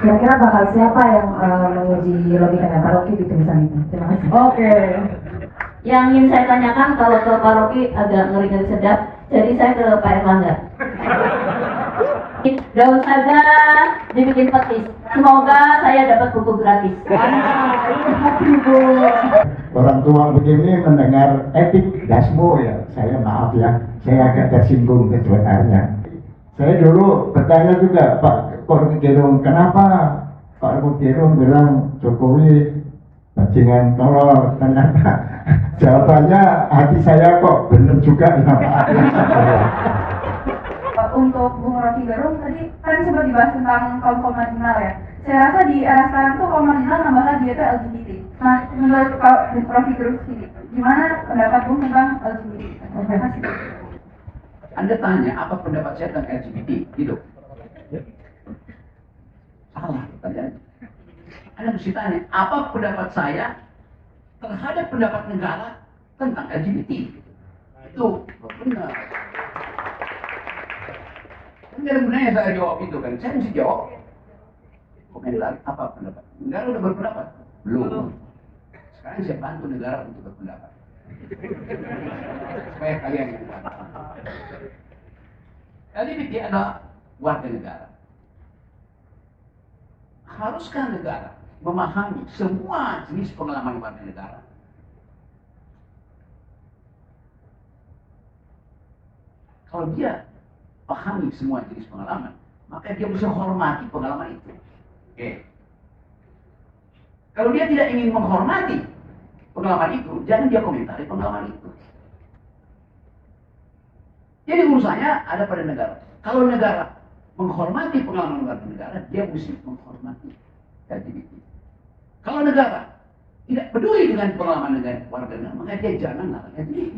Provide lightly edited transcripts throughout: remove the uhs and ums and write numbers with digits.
Kira-kira bakal siapa yang menguji logikanya Pak Rocky di tulisan itu? Terima kasih. Oke. Yang ingin saya tanyakan, kalau ke Pak Rocky agak ngeri-ngeri sedap, jadi saya ke Pak Erlangga. Daun saja dibikin petis. Semoga saya dapat buku gratis. Orang tua begini mendengar etik dasmu ya, saya maaf ya, saya agak tersinggung sebenarnya. Saya dulu bertanya juga Pak Rocky Gerung, kenapa Pak Rocky Gerung bilang Jokowi bajingan tolol? Ternyata jawabannya hati saya kok bener juga ya Pak. Untuk Bung Rocky Gerung tadi kan sempat dibahas tentang kaum marginal ya. Saya rasa di era sekarang tuh kaum marginal nambah lagi yaitu LGBT. Nah, menurut Rocky Gerung sendiri, gimana pendapat Bung tentang LGBT? Terima kasih. Anda tanya apa pendapat saya tentang LGBT, gitu? Salah pertanyaannya. Anda mesti tanya apa pendapat saya terhadap pendapat negara tentang LGBT. Itu benar. Kan ada gunanya saya jawab itu kan, saya mesti jawab. Komen lagi, apa pendapat? Negara udah berpendapat? Belum. Sekarang saya bantu negara untuk berpendapat. Supaya kalian yang kuat. LGBT adalah warga negara. Haruskah negara memahami semua jenis pengalaman warga negara? Kalau dia pahami semua jenis pengalaman, maka dia bisa hormati pengalaman itu. Oke. Kalau dia tidak ingin menghormati pengalaman itu, jangan dia komentari pengalaman itu. Jadi urusannya ada pada negara. Kalau negara menghormati pengalaman warga negara, dia mesti menghormati LGBT. Kalau negara tidak peduli dengan pengalaman negara warga negara, maka dia jangan larang LGBT.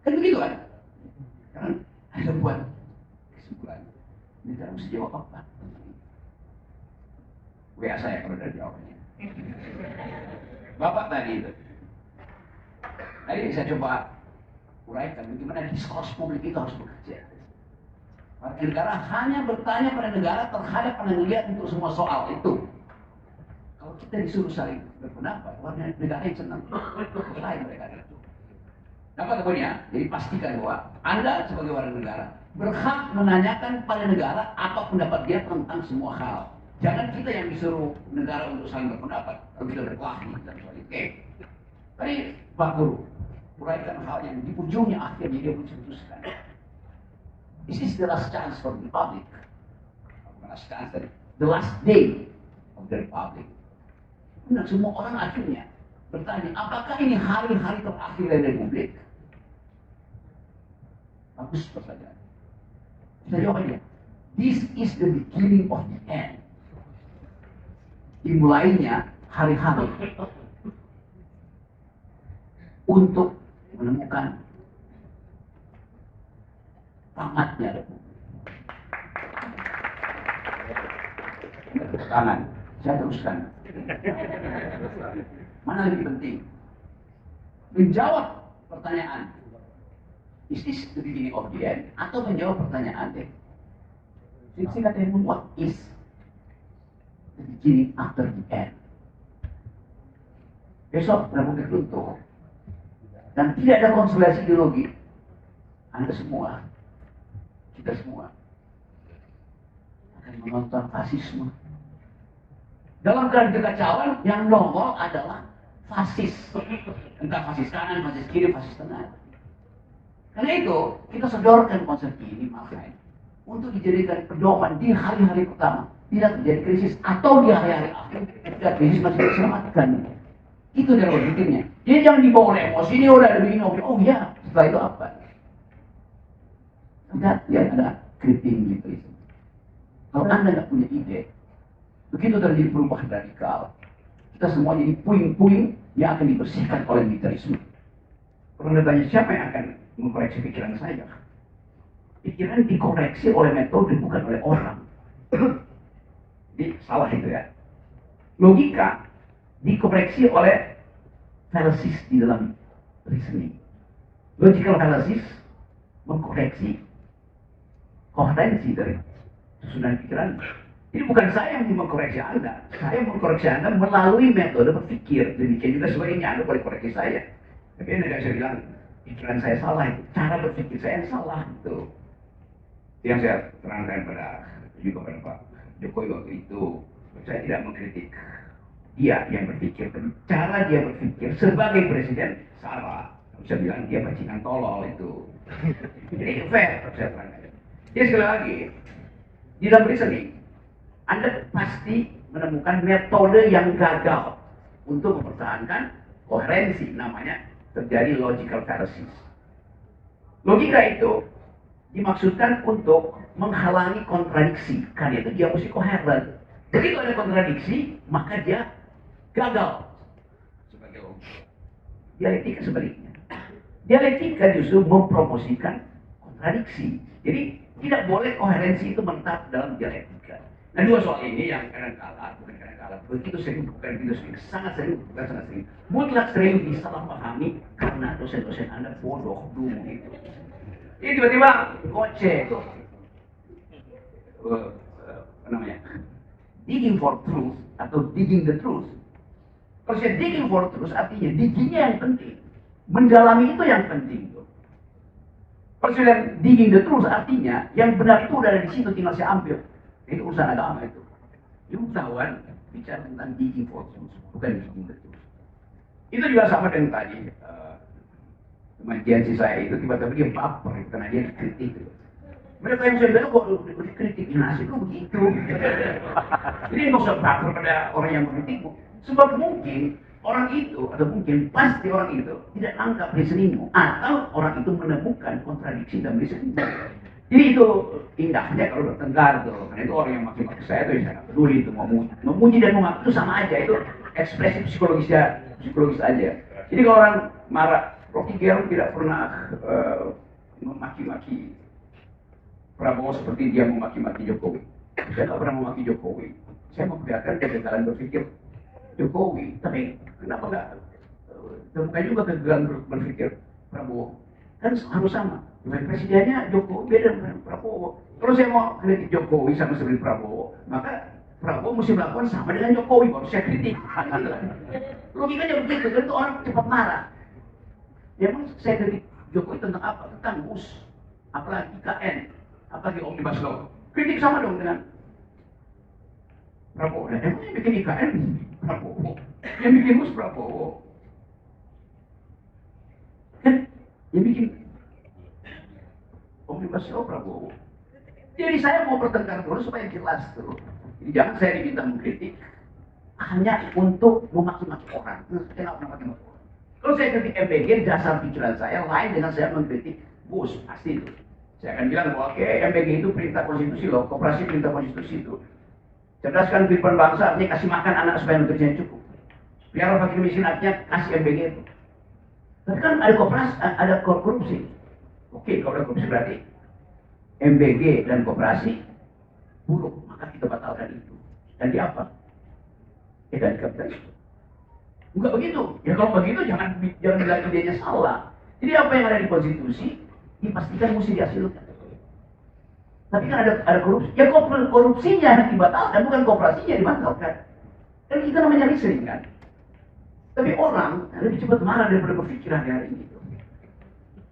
Kan begitu kan? Karena ada buat kesimpulan. Negara mesti jawab apa? WA saya kalau ada jawabannya. Bapak tadi itu. Tadi saya coba uraikan bagaimana diskurs publik itu harus bekerja. Warga negara hanya bertanya pada negara terhadap penelitian untuk semua soal itu. Kalau kita disuruh saling berpendapat, warga negara yang senang. Lain mereka itu. Dapat poinnya? Jadi pastikan bahwa Anda sebagai warga negara berhak menanyakan pada negara apa pendapat dia tentang semua hal. Jangan kita yang disuruh negara untuk saling berpendapat. Kalau kita berkelahi dan sebagainya. Oke. Tadi Pak Guru uraikan hal yang di ujungnya akhirnya dia memutuskan. This is the last chance for the republic. Last chance, the last day of the republic. Benar, semua orang akhirnya bertanya, apakah ini hari-hari terakhir dari republik? Bagus pertanyaan. Saya jawab aja. This is the beginning of the end. Dimulainya hari-hari untuk menemukan tamatnya republik. Tangan, saya teruskan. Mana lebih penting? Menjawab pertanyaan, is this the beginning of the end? Atau menjawab pertanyaan, singkat yang what is the beginning after the end? Besok republik runtuh dan tidak ada konsolidasi ideologi. Anda semua, kita semua akan menonton fasisme. Dalam keadaan kekacauan yang nongol adalah fasis. Entah fasis kanan, fasis kiri, fasis tengah. Karena itu, kita sodorkan konsep ini makanya untuk dijadikan pedoman di hari-hari pertama. Tidak terjadi krisis atau di hari-hari akhir ketika krisis masih diselamatkan. Itu dari berpikirnya. Jadi jangan dibawa oleh emosi, ini udah ada begini, oh ya, setelah itu apa? Enggak, ya ada kritik gitu. Kalau Anda nggak punya ide, begitu terjadi perubahan radikal, kita semua jadi puing-puing yang akan dibersihkan oleh militerisme. Kalau Anda tanya siapa yang akan mengkoreksi pikiran saya? Pikiran dikoreksi oleh metode, bukan oleh orang. Jadi salah itu ya. Logika dikoreksi oleh fallacies di dalam reasoning. Logical fallacies mengkoreksi koherensi dari susunan pikiran. Jadi bukan saya yang mengkoreksi Anda, saya mengkoreksi Anda melalui metode berpikir. Demikian juga sebaliknya, Anda boleh koreksi saya. Tapi Anda nggak bisa bilang pikiran saya salah, itu cara berpikir saya yang salah itu. Yang saya terangkan juga pada Pak Jokowi waktu itu, saya tidak mengkritik dia yang berpikir, tapi cara dia berpikir sebagai presiden salah. Saya bilang dia bajingan tolol itu. Jadi itu fair, saya terangkan. Jadi sekali lagi, di dalam reasoning, Anda pasti menemukan metode yang gagal untuk mempertahankan koherensi, namanya terjadi logical fallacies. Logika itu dimaksudkan untuk menghalangi kontradiksi, karena itu dia mesti koheren. Begitu ada kontradiksi, maka dia gagal sebagai logika. Dialektika sebaliknya. Dialektika justru mempromosikan kontradiksi. Jadi tidak boleh koherensi itu menetap dalam dialektika. Nah, dua soal ini yang begitu sering, sangat sering, mutlak sering disalahpahami karena dosen-dosen Anda bodoh dulu gitu. Ini tiba-tiba gocek, digging for truth atau digging the truth. Kalau saya digging for truth artinya diggingnya yang penting, mendalami itu yang penting. Kalau saya digging the truth artinya yang benar itu udah ada di situ, tinggal saya ambil. Itu urusan agama itu. Ilmuwan bicara tentang digging for truth, bukan digging the truth. Itu juga sama dengan tadi teman si saya itu tiba-tiba dia baper karena dia dikritik. Mereka yang saya bilang kok dikritik, nasib lu begitu. Jadi nggak usah baper pada orang yang mengkritikmu. Sebab mungkin orang itu, atau mungkin pasti orang itu tidak nangkap reasoningmu, atau orang itu menemukan kontradiksi dalam reasoningmu. Jadi itu indahnya kalau bertengkar tuh. Karena itu orang yang maki-maki saya tuh saya nggak peduli itu, memuji dan mengaku itu sama aja, itu ekspresi psikologis aja. Jadi kalau orang marah, Rocky Gerung tidak pernah memaki-maki Prabowo seperti dia memaki-maki Jokowi. Saya nggak pernah memaki Jokowi. Saya memperlihatkan kegagalan berpikir Jokowi. Tapi kenapa nggak temukan juga kegagalan berpikir Prabowo? Kan harus sama. Dengan presidennya Jokowi beda dengan Prabowo. Kalau saya mau kritik Jokowi sama seperti Prabowo, maka Prabowo mesti melakukan sama dengan Jokowi, baru saya kritik. Logikanya begitu, kan itu orang cepat marah. Ya emang saya kritik Jokowi tentang apa? Tentang MUS, apalagi IKN, apalagi Omnibus Law. Kritik sama dong dengan Prabowo. Nah, emang yang bikin IKN Prabowo, yang bikin MUS Prabowo, kan yang bikin Omnibus Law Prabowo. Jadi saya mau bertengkar dulu supaya jelas tuh. Jadi jangan saya diminta mengkritik hanya untuk memaki-maki orang. Saya nggak pernah maki-maki orang. Kalau saya kritik MBG, dasar pikiran saya lain dengan saya mengkritik Bush, pasti itu. Saya akan bilang bahwa oke, MBG itu perintah konstitusi loh, koperasi perintah konstitusi itu. Cerdaskan kehidupan bangsa artinya kasih makan anak supaya nutrisinya cukup. Biar fakir miskin artinya kasih MBG itu. Tapi kan ada koperasi, ada korupsi. Oke, kalau ada korupsi berarti MBG dan koperasi buruk, maka kita batalkan itu. Dan di apa? Dan di kapitalisme. Enggak begitu. Ya kalau begitu jangan bilang idenya salah. Jadi apa yang ada di konstitusi dipastikan mesti dihasilkan. Tapi kan ada korupsi. Ya korupsinya yang dibatalkan, bukan kooperasinya yang dibatalkan. Kan kita namanya reasoning kan. Tapi orang lebih cepat marah daripada berpikir hari ini.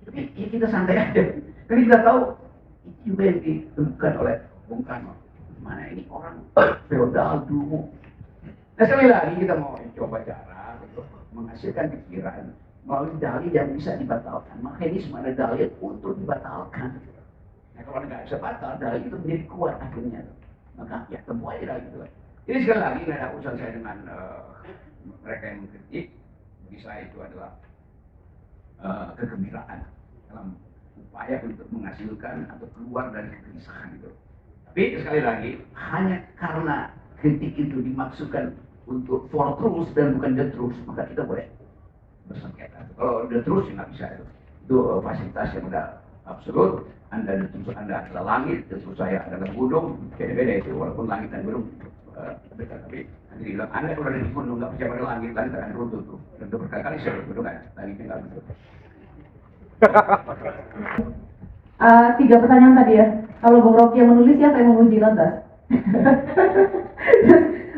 Tapi ya kita santai aja. Karena kita tahu itu juga yang ditemukan oleh Bung Karno. Mana ini orang feodal dulu. Nah sekali lagi kita mau coba cara untuk menghasilkan pikiran melalui dalil yang bisa dibatalkan. Mekanisme ada dalil untuk dibatalkan. Nah kalau nggak bisa batal, dalil itu menjadi kuat akhirnya. Maka ya temu aja dalil itu. Jadi sekali lagi nggak ada urusan saya dengan mereka yang mengkritik. Bagi saya itu adalah kegembiraan dalam upaya untuk menghasilkan atau keluar dari kegelisahan itu. Tapi sekali lagi hanya karena kritik itu dimaksudkan untuk for truth dan bukan the truth, maka kita boleh bersengketa. Kalau the truth nggak bisa itu fasilitas yang udah absolut. Anda the truth Anda adalah langit, the truth saya adalah gunung, beda-beda itu walaupun langit dan gunung dekat. Tapi nanti dibilang Anda kalau ada di gunung nggak percaya pada langit akan runtuh tuh. Dan itu berkali-kali saya gunung kan, langitnya nggak runtuh. 3 pertanyaan tadi ya. Kalau Bung Rocky yang menulis, siapa yang menguji lantas?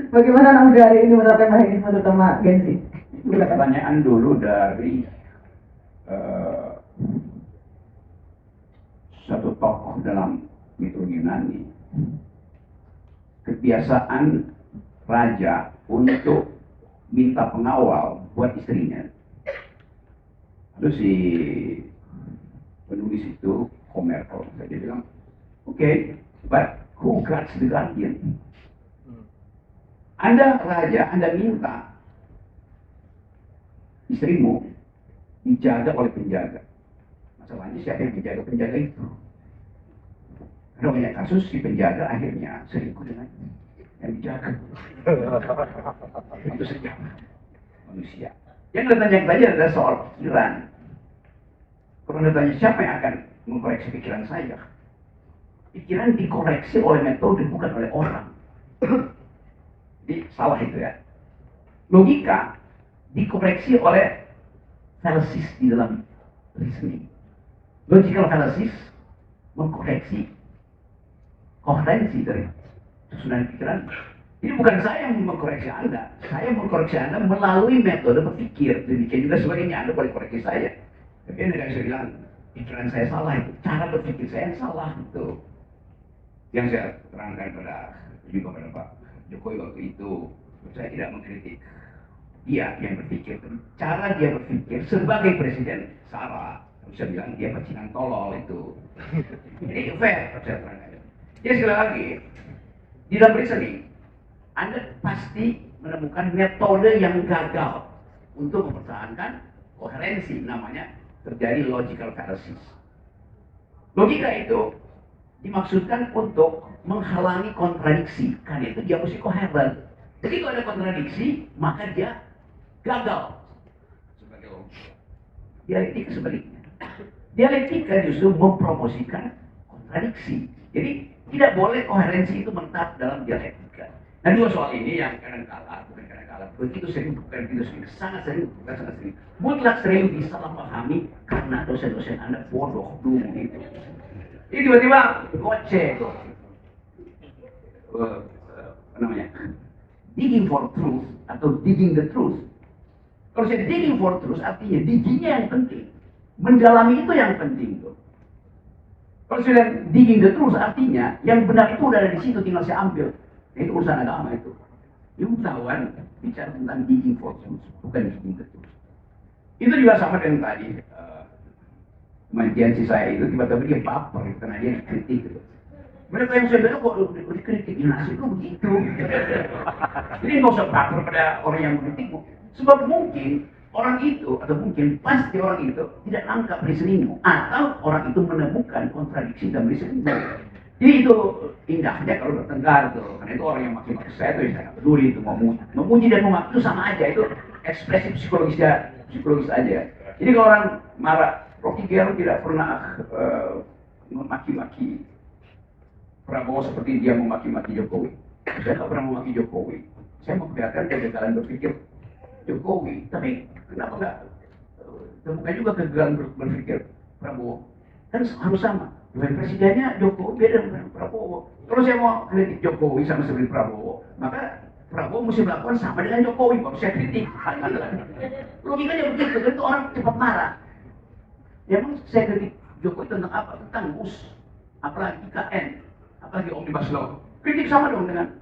Bagaimana anak muda hari ini menerapkan mekanisme terutama Gen Z? Pertanyaan dulu dari satu tokoh dalam mitologi Yunani. Kebiasaan raja untuk minta pengawal buat istrinya. Lalu si penulis itu Homer, kalau saya bilang, okay, but who guards the guardian? Anda raja, Anda minta istrimu dijaga oleh penjaga. Masalahnya siapa yang menjaga penjaga itu? Ada banyak kasus si penjaga akhirnya selingkuh dengan yang dijaga. Itu saja manusia. Yang Anda tanya tadi adalah soal pikiran. Kalau Anda tanya siapa yang akan mengkoreksi pikiran saya? Pikiran dikoreksi oleh metode, bukan oleh orang. Jadi salah itu ya. Logika dikoreksi oleh fallacies di dalam reasoning. Logical fallacies mengkoreksi koherensi dari susunan pikiran. Ini bukan saya yang mengkoreksi Anda. Saya mengkoreksi Anda melalui metode berpikir. Demikian juga sebaliknya, Anda boleh koreksi saya. Tapi Anda tidak bisa bilang pikiran saya salah itu. Cara berpikir saya yang salah itu. Yang saya terangkan juga pada Pak Jokowi waktu itu. Saya tidak mengkritik dia yang berpikir. Cara dia berpikir sebagai presiden salah. Saya bilang dia pecinan tolol itu. Ini fair, saya terangkan. Jadi sekali lagi, di dalam reasoning, Anda pasti menemukan metode yang gagal untuk mempertahankan koherensi, namanya terjadi logical fallacies. Logika itu dimaksudkan untuk menghalangi kontradiksi, karena itu dia mesti koheren. Jadi kalau ada kontradiksi, maka dia gagal sebagai logika. Dialektika sebaliknya. Dialektika justru mempromosikan kontradiksi. Jadi tidak boleh koherensi itu mentap dalam dialektika. Nah, dua soal ini yang kadang-kadang begitu sering, bukan begitu sering, sangat sering, bukan sangat sering, mutlak sering disalah pahami karena dosen-dosen Anda bodoh dulu gitu. Ini tiba-tiba goceh, apa namanya, digging for truth atau digging the truth. Kalau saya digging for truth artinya diggingnya yang penting, mendalami itu yang penting tuh. Kalau saya digging the truth artinya yang benar itu udah ada di situ, tinggal saya ambil. Itu urusan agama itu. Ilmuwan bicara tentang digging for truth, bukan digging the truth. Itu juga sama dengan tadi. Mantiansi saya itu tiba-tiba dia baper karena dia dikritik gitu. Mereka yang saya bilang kok dikritik, nasib lu begitu. Jadi nggak usah baper pada orang yang mengkritikmu. Sebab mungkin orang itu, atau mungkin pasti orang itu tidak nangkap reasoningmu, atau orang itu menemukan kontradiksi dalam reasoningmu. Jadi itu indahnya kalau bertengkar tuh, karena itu orang yang maki-maki saya tuh saya nggak peduli itu memuji dan memaki itu sama aja, itu ekspresi psikologis aja. Jadi kalau orang marah, Rocky Gerung tidak pernah memaki-maki Prabowo seperti dia memaki-maki Jokowi. Saya nggak pernah memaki Jokowi. Saya memperlihatkan kegagalan berpikir Jokowi. Tapi kenapa nggak temukan juga kegagalan berpikir Prabowo? Kan harus sama. Dengan presidennya Jokowi beda dengan Prabowo. Kalau saya mau kritik Jokowi sama seperti Prabowo, maka Prabowo mesti melakukan sama dengan Jokowi. Baru saya kritik. Logikanya begitu. Itu orang cepat marah. Ya emang saya kritik Jokowi tentang apa? Tentang MUS, apalagi IKN, apalagi Omnibus Law. Kritik sama dong dengan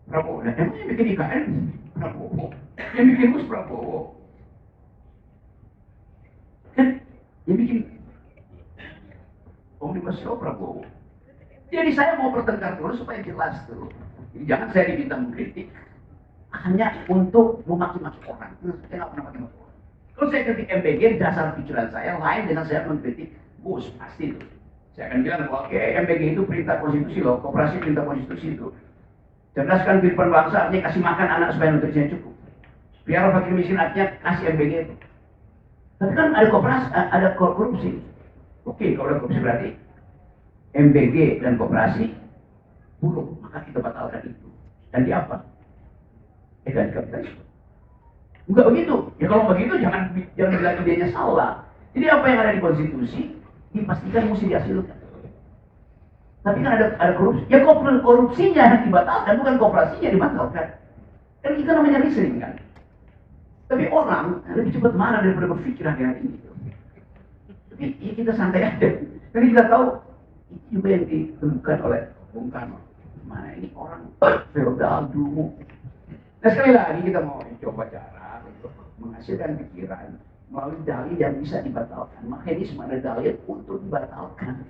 Prabowo. Nah, emang yang bikin IKN Prabowo, yang bikin MUS Prabowo, kan yang bikin Omnibus Law Prabowo. Jadi saya mau bertengkar dulu supaya jelas dulu. Jadi jangan saya diminta mengkritik hanya untuk memaki-maki orang. Saya nggak pernah maki-maki orang. Kalau saya kritik MBG, dasar pikiran saya lain dengan saya mengkritik Gus, pasti itu. Saya akan bilang, oke, MBG itu perintah konstitusi loh, koperasi perintah konstitusi itu. Cerdaskan kehidupan bangsa, artinya kasih makan anak supaya nutrisinya cukup. Biar fakir miskin, artinya kasih MBG itu. Tapi kan ada koperasi, ada korupsi. Oke, kalau ada korupsi berarti MBG dan koperasi buruk, maka kita batalkan itu. Dan di apa? Dan kapitalisme. Enggak begitu. Ya kalau begitu jangan bilang idenya salah. Jadi apa yang ada di konstitusi dipastikan mesti dihasilkan. Tapi kan ada korupsi. Ya korupsinya yang dibatalkan, bukan kooperasinya dibatalkan. Kan itu namanya reasoning kan. Tapi orang lebih cepat marah daripada berpikir akhir-akhir ini. Tapi ya kita santai aja. Karena kita tahu itu juga yang ditemukan oleh Bung Karno. Mana ini orang feodal dulu. Nah sekali lagi kita mau coba cara untuk menghasilkan pikiran melalui dalil yang bisa dibatalkan. Mekanisme ada dalil untuk dibatalkan.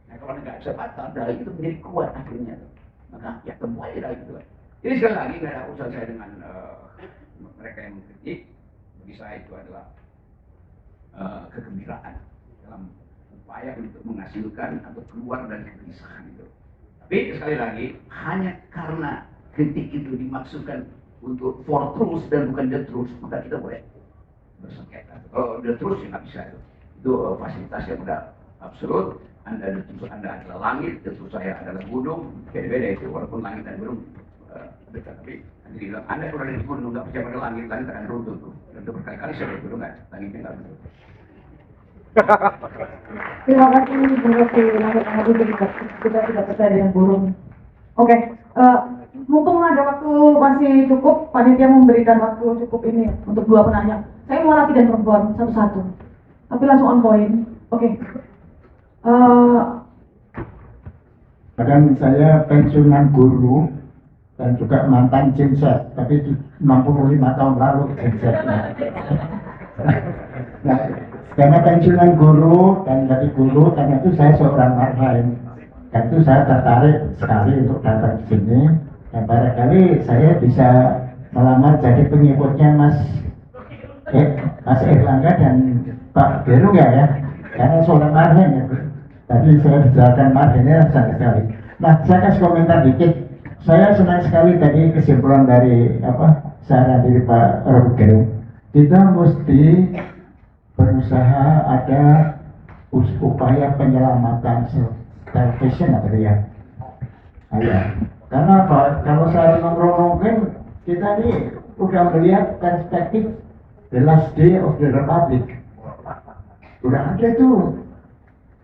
Nah kalau nggak bisa batal, dalil itu menjadi kuat akhirnya. Maka ya temu aja dalil itu. Jadi sekali lagi nggak ada urusan saya dengan mereka yang mengkritik. Bagi saya itu adalah kegembiraan dalam upaya untuk menghasilkan atau keluar dari kegelisahan itu. Tapi sekali lagi hanya karena kritik itu dimaksudkan untuk for truth dan bukan the truth, maka kita boleh bersengketa. Kalau the truth ya nggak bisa itu. Itu fasilitas yang udah absolut. Anda the truth Anda adalah langit, the truth saya adalah gunung. Beda-beda itu walaupun langit dan gunung dekat. Tapi nanti bilang Anda kalau dari gunung nggak percaya pada langit akan runtuh tuh. Dan itu berkali-kali saya dari gunung nggak, langitnya nggak runtuh. Terima kasih Bung Rocky. Kita tidak percaya dengan burung. Oke, mumpung ada waktu masih cukup, panitia memberikan waktu cukup ini untuk dua penanya. Saya mau laki dan perempuan satu-satu, tapi langsung on point. Oke. Padahal saya pensiunan guru dan juga mantan genset, tapi 65 tahun lalu gensetnya. Nah, karena pensiunan guru dan dari guru, karena itu saya seorang marhain. Dan itu saya tertarik sekali untuk datang ke sini. Dan barangkali saya bisa melamar jadi pengikutnya Mas Erlangga dan Pak Gerung ya, karena seorang marhain ya. Tadi saya bicarakan marhainnya sangat sekali. Nah, saya kasih komentar dikit. Saya senang sekali tadi kesimpulan dari saran dari Pak Rocky Gerung. Kita mesti berusaha ada upaya penyelamatan self-preservation apa ya? Karena apa? Kalau saya mungkin kita ini udah melihat perspektif the last day of the republic. Udah ada tuh.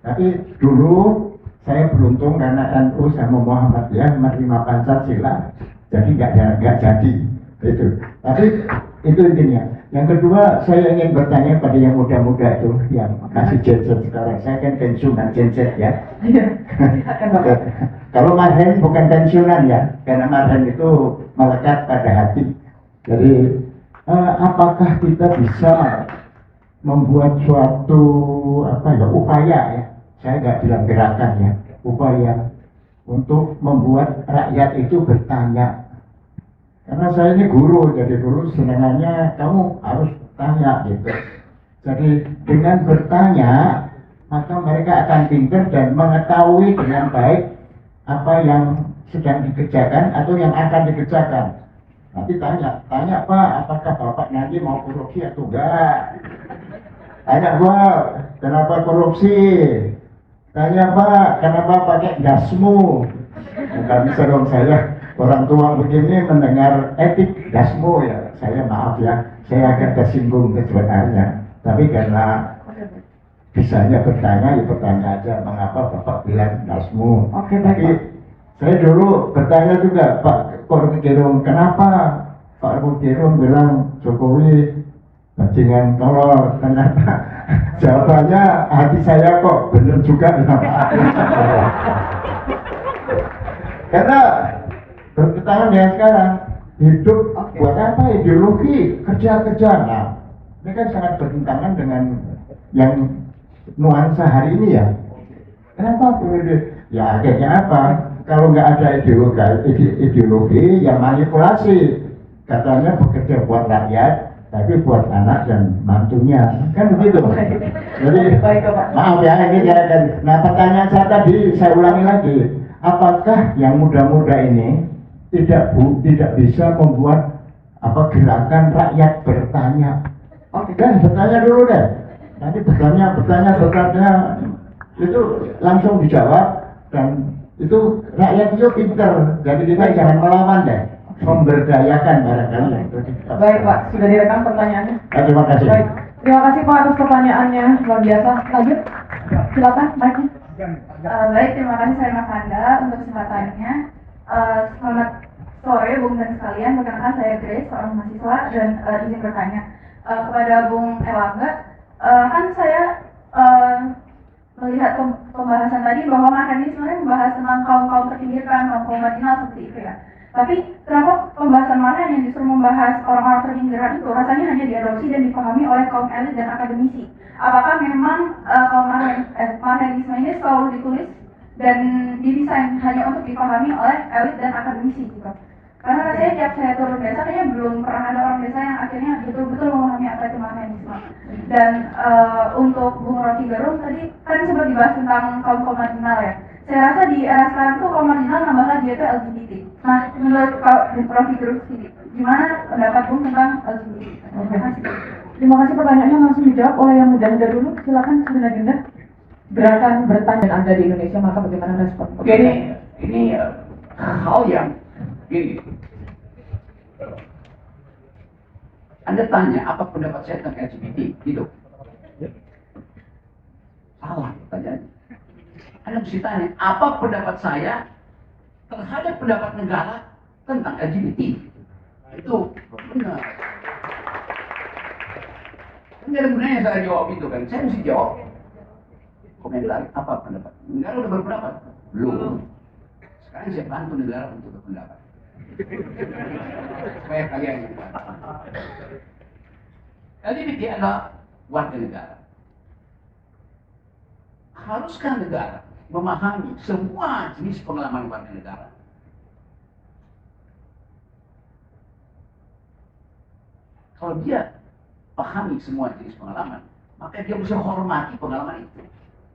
Tapi dulu saya beruntung karena NU sama Muhammadiyah menerima Pancasila, jadi nggak jadi itu. Tapi itu intinya. Yang kedua, saya ingin bertanya pada yang muda-muda itu, yang masih genset sekarang. Saya kan pensiunan genset ya. Kalau marhen bukan pensiunan ya, karena marhen itu melekat pada hati. Jadi, apakah kita bisa membuat suatu upaya ya? Saya nggak bilang gerakan ya, upaya untuk membuat rakyat itu bertanya. Karena saya ini guru, jadi dulu senangannya kamu harus tanya gitu. Jadi dengan bertanya, maka mereka akan pintar dan mengetahui dengan baik apa yang sedang dikerjakan atau yang akan dikerjakan. Nanti tanya Pak, apakah Bapak nanti mau korupsi atau enggak? Tanya Pak, kenapa korupsi? Tanya Pak, kenapa pakai gasmu? Bukan bisa dong saya. Orang tua begini mendengar etik dasmu ya, saya maaf ya, saya agak tersinggung sebenarnya. Tapi karena bisanya bertanya, ya bertanya aja, mengapa Bapak bilang dasmu? Oke, tapi saya dulu bertanya juga, Pak Rocky Gerung, kenapa Pak Rocky Gerung bilang Jokowi bajingan tolol? Ternyata jawabannya hati saya kok bener juga. Karena bertentangan dengan sekarang hidup buat apa ideologi kerja. Nah, ini kan sangat bertentangan dengan yang nuansa hari ini ya. Kenapa perlu ya akhirnya apa? Kalau nggak ada ideologi yang manipulasi, katanya bekerja buat rakyat, tapi buat anak dan mantunya, kan begitu. Jadi maaf ya ini saya kan. Nah pertanyaan saya tadi saya ulangi lagi, apakah yang muda-muda ini tidak bisa membuat gerakan rakyat bertanya? Oke kan, bertanya dulu deh. Nanti bertanya itu langsung dijawab dan itu rakyat itu pinter. Jadi kita jangan melawan deh, memberdayakan barangkali. Baik Pak, sudah direkam pertanyaannya. Terima kasih. Baik, terima kasih Pak atas pertanyaannya luar biasa. Lanjut, silakan, Mike. Baik, terima kasih saya Mas Anda untuk kesempatannya. Selamat sore Bung dan sekalian, perkenalkan saya Grace, seorang mahasiswa dan izin bertanya kepada Bung Erlangga. Kan saya melihat pembahasan tadi bahwa Mas ini sebenarnya membahas tentang kaum terpinggirkan, kaum marginal seperti itu ya. Tapi kenapa pembahasan Marhen yang justru membahas orang-orang terpinggirkan itu rasanya hanya diadopsi dan dipahami oleh kaum elit dan akademisi? Apakah memang kaum Marhenisme ini selalu ditulis dan didesain hanya untuk dipahami oleh elit dan akademisi gitu? Karena rasanya tiap saya turun desa kayaknya belum pernah ada orang desa yang akhirnya betul-betul memahami apa itu Marhenisme. Dan untuk Bung Rocky Gerung tadi kan sempat dibahas tentang kaum marginal ya. Saya rasa di era sekarang tuh kaum marginal nambah lagi itu LGBT. Nah, menurut Rocky Gerung sendiri, gimana pendapat Bung tentang LGBT? Terima kasih. Terima kasih, pertanyaannya langsung dijawab oleh yang muda-muda dulu. Silakan Saudara Dinda. Gerakan bertanya Anda di Indonesia, maka bagaimana respon? Oke, ini hal yang gini. Anda tanya apa pendapat saya tentang LGBT, gitu. Salah pertanyaannya. Anda mesti tanya apa pendapat saya terhadap pendapat negara tentang LGBT. Itu benar. Nggak ada gunanya saya jawab itu kan. Saya mesti jawab. Komentar apa pendapat? Negara udah berpendapat? Belum. Sekarang saya bantu negara untuk berpendapat. Supaya kalian LGBT adalah warga negara. Haruskah negara memahami semua jenis pengalaman warga negara? Kalau dia pahami semua jenis pengalaman, maka dia bisa menghormati pengalaman itu.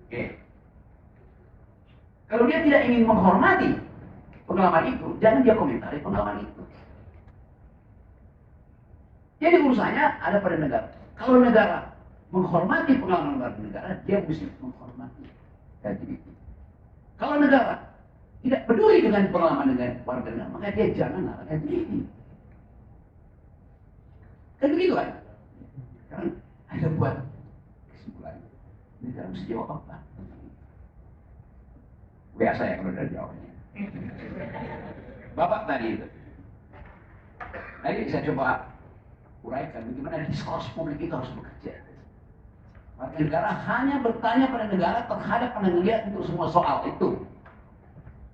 Oke. Kalau dia tidak ingin menghormati pengalaman itu, jangan dia komentari pengalaman itu. Jadi urusannya ada pada negara. Kalau negara menghormati pengalaman warga negara, dia mesti menghormati LGBT. Kalau negara tidak peduli dengan pengalaman warga negara, maka dia jangan larang LGBT. Kan begitu kan? Sekarang ada buat kesimpulan. Negara mesti jawab apa? Biasa ya kalau udah jawabnya. Bapak tadi itu. Nanti saya coba uraikan bagaimana diskurs publik itu harus bekerja. Warga negara hanya bertanya pada negara terhadap penelitian untuk semua soal itu.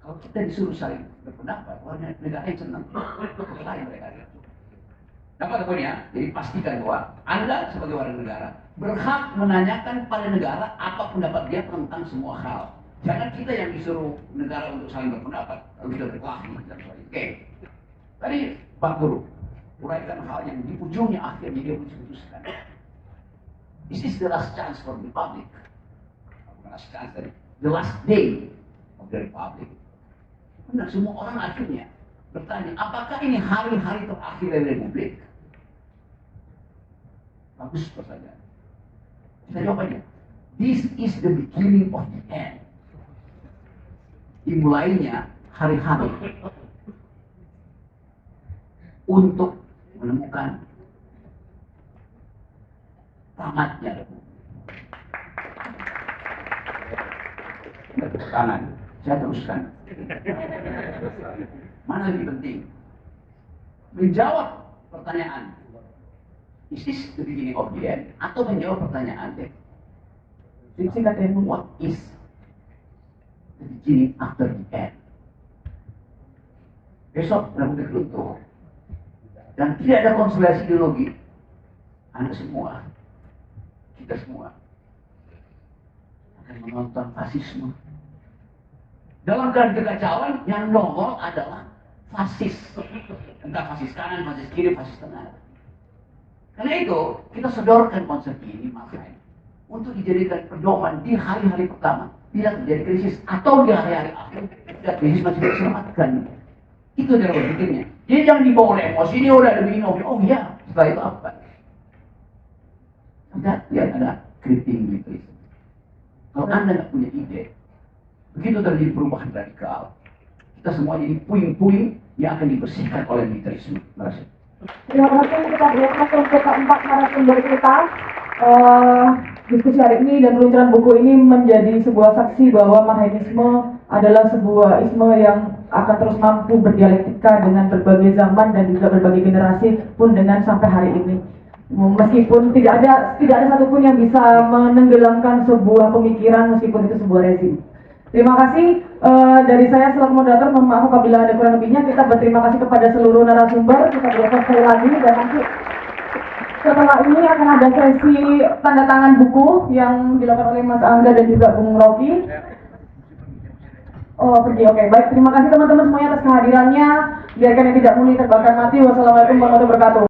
Kalau kita disuruh saling berpendapat, warga negara yang senang. Lain mereka. Dapat poinnya? Jadi pastikan bahwa Anda sebagai warga negara berhak menanyakan pada negara apa pendapat dia tentang semua hal. Jangan kita yang disuruh negara untuk saling berpendapat, lalu kita berkelahi dan sebagainya. Oke. Tadi Pak Guru uraikan hal yang di ujungnya akhirnya dia memutuskan. This is the last chance for the republic. Bukan last chance tadi, the last day of the republic. Benar, semua orang akhirnya bertanya, apakah ini hari-hari terakhir dari republik? Bagus pertanyaan. Kita jawab aja. This is the beginning of the end. Dimulainya hari-hari untuk menemukan tamatnya republik. Kanan, saya teruskan. Mana lebih penting? Menjawab pertanyaan, is this the beginning of the end? Atau menjawab pertanyaan, what is the beginning after the end? Besok Republik runtuh dan tidak ada konsolidasi ideologi. Anda semua, kita semua akan menonton fasisme. Dalam keadaan kekacauan yang nongol adalah fasis. Entah fasis kanan, fasis kiri, fasis tengah. Karena itu, kita sodorkan konsep ini, makanya untuk dijadikan pedoman di hari-hari pertama. Tidak terjadi krisis, atau di hari-hari akhir tidak krisis masih diselamatkan. Itu cara berpikirnya. Jadi jangan dibawa oleh emosi, ini udah ada begini, oh iya, setelah itu apa? Lihat ada kritik militerisme. Kalau Anda nggak punya ide, begitu terjadi perubahan radikal, kita semua jadi puing-puing yang akan dibersihkan oleh militerisme. Terima kasih. Terima kasih, kita lihat untuk keempat narasumber kita. diskusi hari ini dan peluncuran buku ini menjadi sebuah saksi bahwa Marxisme adalah sebuah isme yang akan terus mampu berdialektika dengan berbagai zaman dan juga berbagai generasi pun dengan sampai hari ini. Meskipun tidak ada satupun yang bisa menenggelamkan sebuah pemikiran meskipun itu sebuah rezim. Terima kasih dari saya selaku moderator. Mohon maaf apabila ada kurang lebihnya. Kita berterima kasih kepada seluruh narasumber. Kita berdoa sekali lagi dan nanti setelah ini akan ada sesi tanda tangan buku yang dilakukan oleh Mas Angga dan juga Bung Rocky. Oh pergi, oke. Baik, terima kasih teman-teman semuanya atas kehadirannya. Biarkan yang tidak muni terbakar mati. Wassalamualaikum warahmatullahi wabarakatuh.